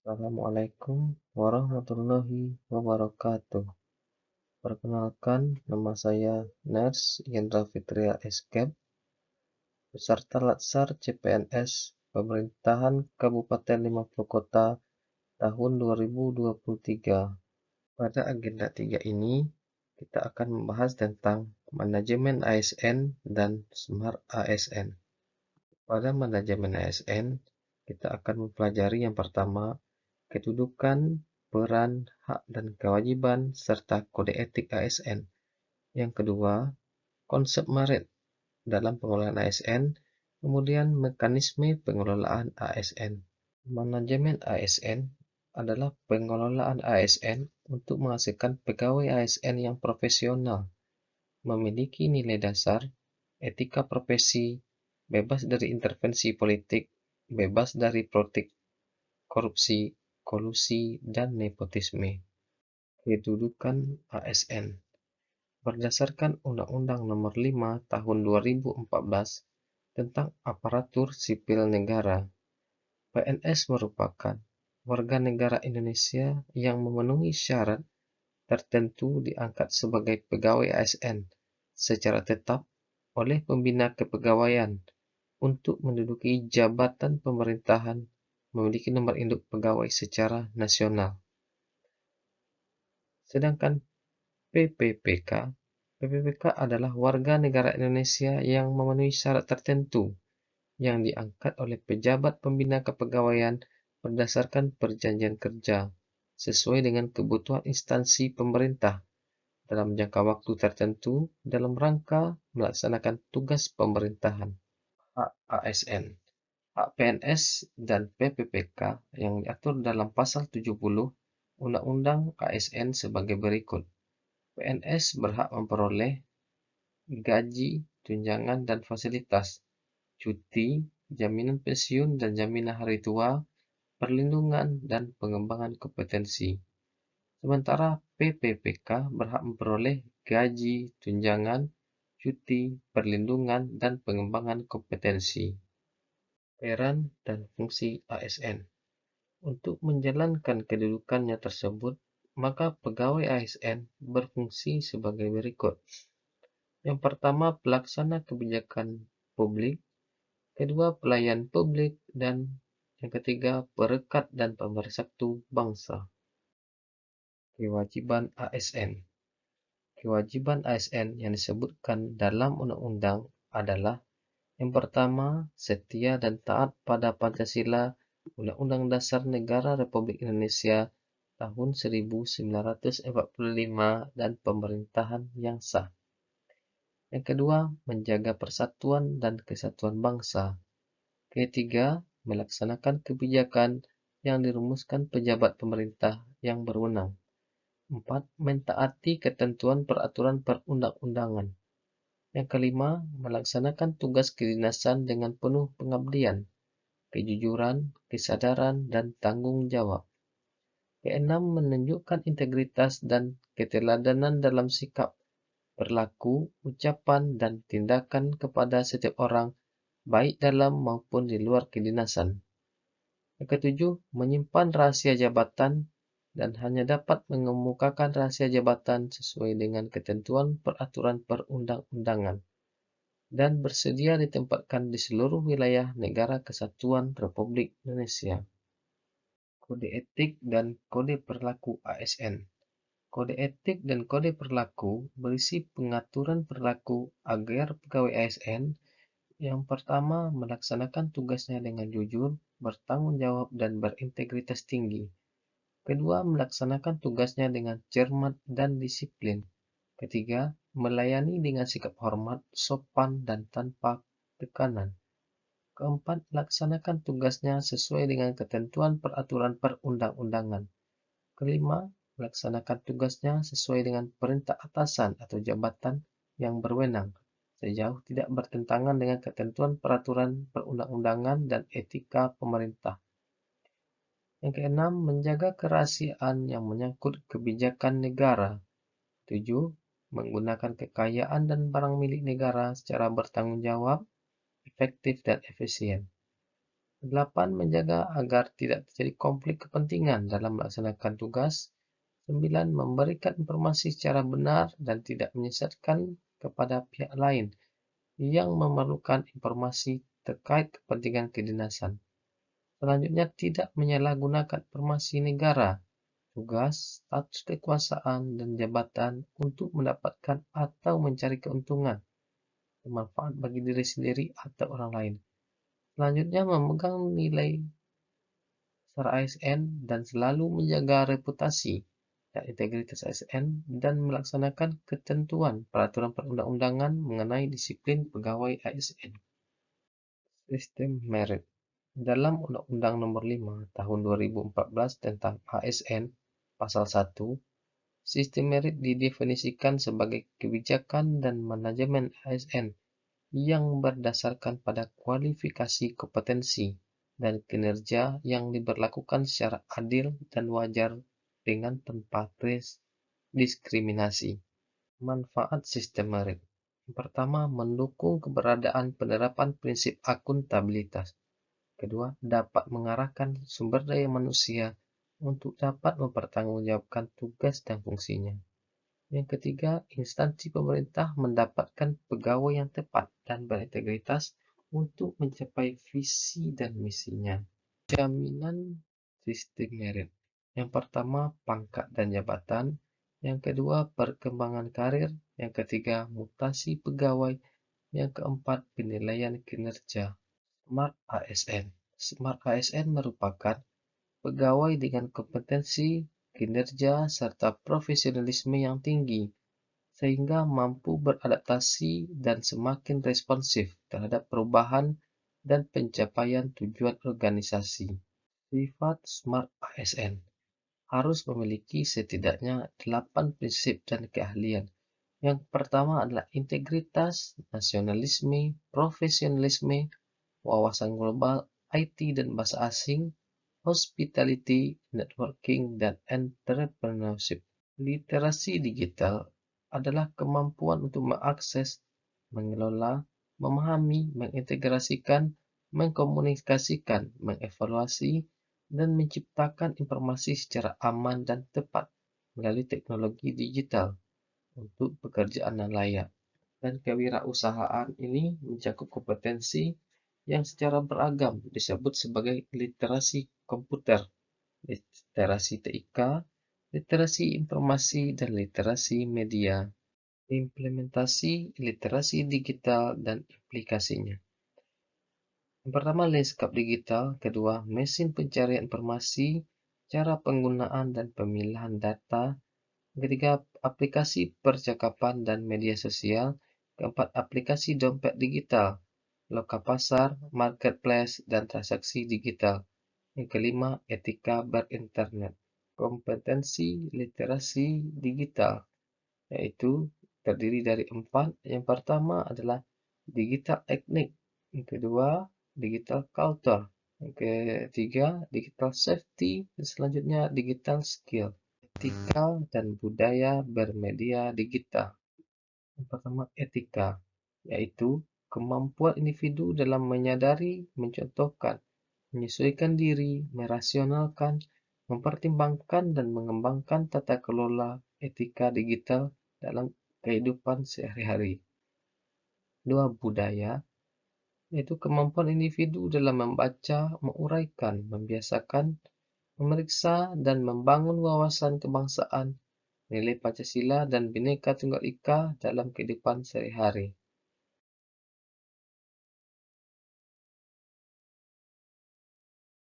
Assalamualaikum warahmatullahi wabarakatuh. Perkenalkan, nama saya Ners Yendra Fitria Eskep, peserta Latsar CPNS Pemerintahan Kabupaten 50 Kota tahun 2023. Pada agenda 3 ini, kita akan membahas tentang manajemen ASN dan Smart ASN. Pada manajemen ASN, kita akan mempelajari yang pertama, kedudukan, peran, hak dan kewajiban, serta kode etik ASN. Yang kedua, konsep merit dalam pengelolaan ASN, kemudian mekanisme pengelolaan ASN. Manajemen ASN adalah pengelolaan ASN untuk menghasilkan pegawai ASN yang profesional, memiliki nilai dasar, etika profesi, bebas dari intervensi politik, bebas dari praktik korupsi, kolusi, dan nepotisme. Kedudukan ASN berdasarkan Undang-Undang Nomor 5 Tahun 2014 tentang Aparatur Sipil Negara. PNS merupakan warga negara Indonesia yang memenuhi syarat tertentu diangkat sebagai pegawai ASN secara tetap oleh Pembina Kepegawaian untuk menduduki jabatan pemerintahan, memiliki nomor induk pegawai secara nasional. Sedangkan PPPK adalah warga negara Indonesia yang memenuhi syarat tertentu yang diangkat oleh pejabat pembina kepegawaian berdasarkan perjanjian kerja sesuai dengan kebutuhan instansi pemerintah dalam jangka waktu tertentu dalam rangka melaksanakan tugas pemerintahan. Hak ASN, hak PNS dan PPPK yang diatur dalam pasal 70 Undang-Undang ASN sebagai berikut. PNS berhak memperoleh gaji, tunjangan dan fasilitas, cuti, jaminan pensiun dan jaminan hari tua, perlindungan dan pengembangan kompetensi. Sementara PPPK berhak memperoleh gaji, tunjangan, cuti, perlindungan dan pengembangan kompetensi. Peran dan fungsi ASN. Untuk menjalankan kedudukannya tersebut, maka pegawai ASN berfungsi sebagai berikut. Yang pertama, pelaksana kebijakan publik, kedua, pelayan publik, dan yang ketiga, perekat dan pemersatu bangsa. Kewajiban ASN. Kewajiban ASN yang disebutkan dalam undang-undang adalah yang pertama, setia dan taat pada Pancasila, Undang-Undang Dasar Negara Republik Indonesia tahun 1945 dan pemerintahan yang sah. Yang kedua, menjaga persatuan dan kesatuan bangsa. Ketiga, melaksanakan kebijakan yang dirumuskan pejabat pemerintah yang berwenang. 4. Mentaati ketentuan peraturan perundang-undangan. Yang kelima, melaksanakan tugas kedinasan dengan penuh pengabdian, kejujuran, kesadaran, dan tanggung jawab. Keenam, menunjukkan integritas dan keteladanan dalam sikap, perilaku, ucapan, dan tindakan kepada setiap orang, baik dalam maupun di luar kedinasan. Yang ketujuh, menyimpan rahasia jabatan dan hanya dapat mengemukakan rahasia jabatan sesuai dengan ketentuan peraturan perundang-undangan dan bersedia ditempatkan di seluruh wilayah Negara Kesatuan Republik Indonesia. Kode etik dan kode perilaku ASN. Kode etik dan kode perilaku berisi pengaturan perilaku agar pegawai ASN yang pertama melaksanakan tugasnya dengan jujur, bertanggung jawab, dan berintegritas tinggi. Kedua, melaksanakan tugasnya dengan cermat dan disiplin. Ketiga, melayani dengan sikap hormat, sopan, dan tanpa tekanan. Keempat, laksanakan tugasnya sesuai dengan ketentuan peraturan perundang-undangan. Kelima, melaksanakan tugasnya sesuai dengan perintah atasan atau jabatan yang berwenang, sejauh tidak bertentangan dengan ketentuan peraturan perundang-undangan dan etika pemerintah. Yang keenam, menjaga kerahasiaan yang menyangkut kebijakan negara. 7. Menggunakan kekayaan dan barang milik negara secara bertanggung jawab, efektif, dan efisien. 8. Menjaga agar tidak terjadi konflik kepentingan dalam melaksanakan tugas. 9. Memberikan informasi secara benar dan tidak menyesatkan kepada pihak lain yang memerlukan informasi terkait kepentingan kedinasan. Selanjutnya, tidak menyalahgunakan informasi negara, tugas, status kekuasaan, dan jabatan untuk mendapatkan atau mencari keuntungan, bermanfaat bagi diri sendiri atau orang lain. Selanjutnya, memegang nilai secara ASN dan selalu menjaga reputasi dan integritas ASN dan melaksanakan ketentuan peraturan perundang-undangan mengenai disiplin pegawai ASN. Sistem merit. Dalam Undang-Undang Nomor 5 Tahun 2014 tentang ASN, Pasal 1, sistem merit didefinisikan sebagai kebijakan dan manajemen ASN yang berdasarkan pada kualifikasi kompetensi dan kinerja yang diberlakukan secara adil dan wajar dengan tanpa diskriminasi. Manfaat sistem merit. Pertama, mendukung keberadaan penerapan prinsip akuntabilitas. Kedua, dapat mengarahkan sumber daya manusia untuk dapat mempertanggungjawabkan tugas dan fungsinya. Yang ketiga, instansi pemerintah mendapatkan pegawai yang tepat dan berintegritas untuk mencapai visi dan misinya. Jaminan sistem merit. Yang pertama, pangkat dan jabatan. Yang kedua, perkembangan karir. Yang ketiga, mutasi pegawai. Yang keempat, penilaian kinerja. Smart ASN. Smart ASN merupakan pegawai dengan kompetensi, kinerja, serta profesionalisme yang tinggi, sehingga mampu beradaptasi dan semakin responsif terhadap perubahan dan pencapaian tujuan organisasi. Sifat Smart ASN harus memiliki setidaknya 8 prinsip dan keahlian. Yang pertama adalah integritas, nasionalisme, profesionalisme, wawasan global, IT dan bahasa asing, hospitality, networking, dan entrepreneurship. Literasi digital adalah kemampuan untuk mengakses, mengelola, memahami, mengintegrasikan, mengkomunikasikan, mengevaluasi, dan menciptakan informasi secara aman dan tepat melalui teknologi digital untuk pekerjaan yang layak. Dan kewirausahaan ini mencakup kompetensi yang secara beragam disebut sebagai literasi komputer, literasi TIK, literasi informasi, dan literasi media. Implementasi literasi digital dan aplikasinya. Yang pertama, lanskap digital. Kedua, mesin pencarian informasi, cara penggunaan dan pemilahan data. Ketiga, aplikasi percakapan dan media sosial. Keempat, aplikasi dompet digital, loka pasar, marketplace, dan transaksi digital. Yang kelima, etika berinternet. Kompetensi literasi digital, yaitu terdiri dari 4. Yang pertama adalah digital ethnic. Yang kedua, digital culture. Yang ketiga, digital safety. Dan selanjutnya, digital skill. Etika dan budaya bermedia digital. Yang pertama, etika, yaitu kemampuan individu dalam menyadari, mencontohkan, menyesuaikan diri, merasionalkan, mempertimbangkan, dan mengembangkan tata kelola etika digital dalam kehidupan sehari-hari. Dua, budaya, yaitu kemampuan individu dalam membaca, menguraikan, membiasakan, memeriksa, dan membangun wawasan kebangsaan, nilai Pancasila dan Bhinneka Tunggal Ika dalam kehidupan sehari-hari.